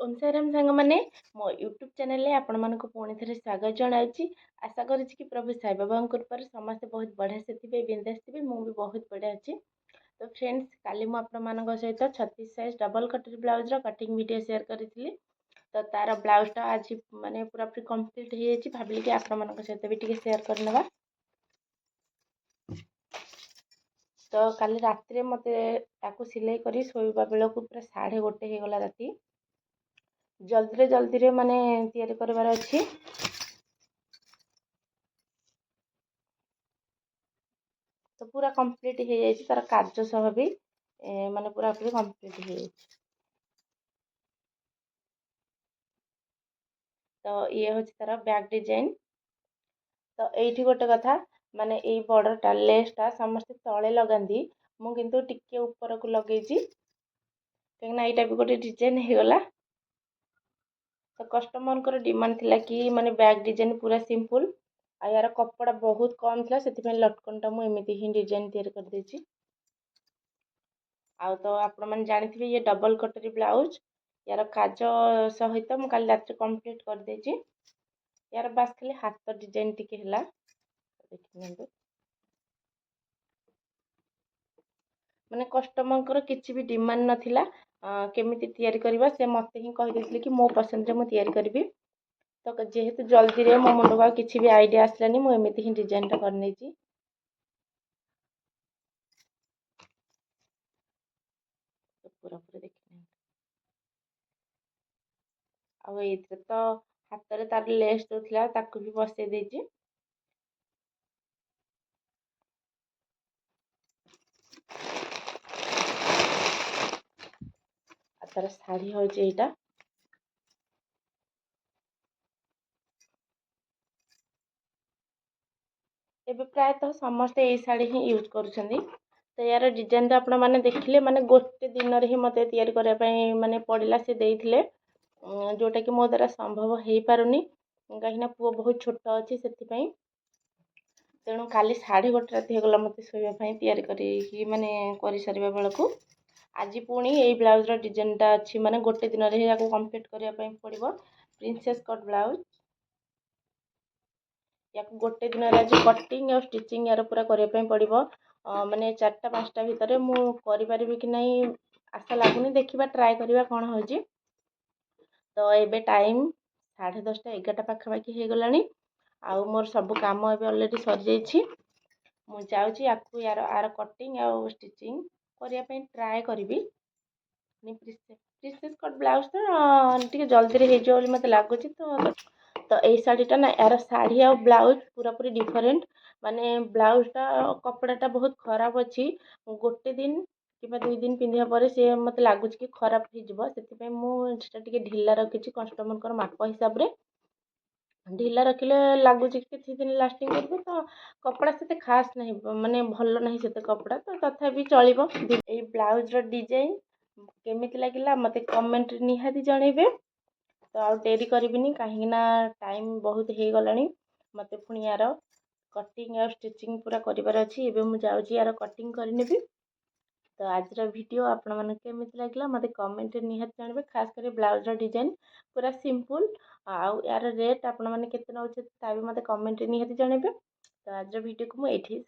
ओम साईराम सांग मैंने मो यूट्यूब चैनल रे आपण मानक पुणी थे स्वागत जनाऊँगी। आशा करुँच कि प्रभु साई बाबा कृपार समस्ते बहुत बढ़िया से थे बिंदास थे भी बहुत बढ़िया अच्छी। तो फ्रेंड्स काली मुझे सहित 36 साइज डबल कटरी ब्लाउज कटिंग वीडियो शेयर करी। तो तार ब्लाउजटा आज माने पूरा पूरी कंप्लीट हो जाए भाविली कि आपण सहित भी शेयर करनवा। तो काली राति मत सिलाई कर शोवा बेलू पूरा 1:30 होगला राति। जल्दी रे माने तैयारी करबार अच्छी। तो पूरा कंप्लीट हो जाए तार कार्य सह भी माने पूरा पूरी कंप्लीट हो जाए। तो ये हूँ तार बैक डिजाइन। तो ये गोटे कथा माने ये बॉर्डरटा लेसटा समस्ते तले लगाती मु किंतु टिके ऊपर को लगे कहीं यहाँ भी गोटे डिजाइन होगला। तो कस्टमर को डिमांड थिला कि माने बैक डिजाइन पूरा सिंपल आ यार कपड़ा बहुत कम था से लटकनटा मुझे ही डिजाइन तैयार कर देछि। आउ तो आपण मैंने जानी ये डबल कटरी ब्लाउज यार काज सहित मुझे काली रात कंप्लीट कर देछि। यार बास खाली हाथ डिजाइन टिके हला देखिए माने कस्टमर किसी भी डिमांड नथिला केमिति तैयारी करबा से मते ही कहि देथिले कि मो पसंद रे मु तैयारी करबी। तो जेहेतु जल्दी रे मो मुंड को किसी भी आइडिया आसलानी मु एमिति ही डिजाइन टा कर नेछि। तो पूरा पूरा देखिए आ एथरे तो हाथ रे तार लेस जो थिला ताकू भी बसै देछि। तार शाढ़ी हूँ यहाँ एबे प्रायतः समस्ते यही शाढ़ी ही यूज करुछंदी। तो यार डिजाइन तो आपण मैंने देखिले माने गोटे दिन ही मत तैयारी करने माने पड़ला से देथिले जोटा कि मो द्वारा संभव हो पारुनी कहीं पुओ बहुत छोट अच्छी से तेणु काली 1:30 राति होगला मत शोवाई तैयारी करी माने कर सारे बेलू आज पुणी यही ब्लाउजर डिजाइनटा अच्छी माने गोटे दिन में कंप्लीट करने पड़ो। प्रिंसेस कट ब्लाउज या गोटे दिन आज कटिंग और स्टिचिंग यार पूरा करने पड़ो। माने 4टा-5टा भितर मुझे कि नहीं आशा लगुनि देखा ट्राए करवा कौन हो। तो ये टाइम 10:30 11टा पाखापाखि हो गला। आउ मोर सब काम ए अलरेडी सरी जाइए। मु जाऊँगी यार आर कटिंग और स्टिचिंग करने ट्राए करी। प्रिंसेस कट ब्लाउज तो जल्दी हो मत लगुच। तो यही शाढ़ीटा ना यार शाढ़ी और ब्लाउज पूरा पूरी डिफरेंट माने ब्लाउजटा कपड़ाटा बहुत खराब अच्छी गोटे दिन कि 2 दिन पिंधा पर सी मत लगुच कि खराब हो मुझे ढिला रखी कस्टमर माप हिसाब से ढिला रखिले लगुच किसी दिन लास्टिंग कर। तो कपड़ा से खास नहीं माने भल नहीं से कपड़ा तो तथापि चलो। ये ब्लाउज डिजाइन केमिति लगिला मते कमेंट निहाती जनइबे। तो आउ डेरी करिबिनी कहीं टाइम बहुत हो गला मते पुणी यार कटिंग और स्टिचिंग पूरा करिवार अछि। एबे मु जाउची यार कटिंग करनेबी। तो आज वीडियो आपण मन केमिति लागला मते कमेंट निहाती जानबे। खास कर ब्लाउज डिजाइन पूरा सिंपल आउ यार रेट आपण मन केते नउछे ता भी मते कमेंट निहाती जानबे। तो आज वीडियो को मु एठी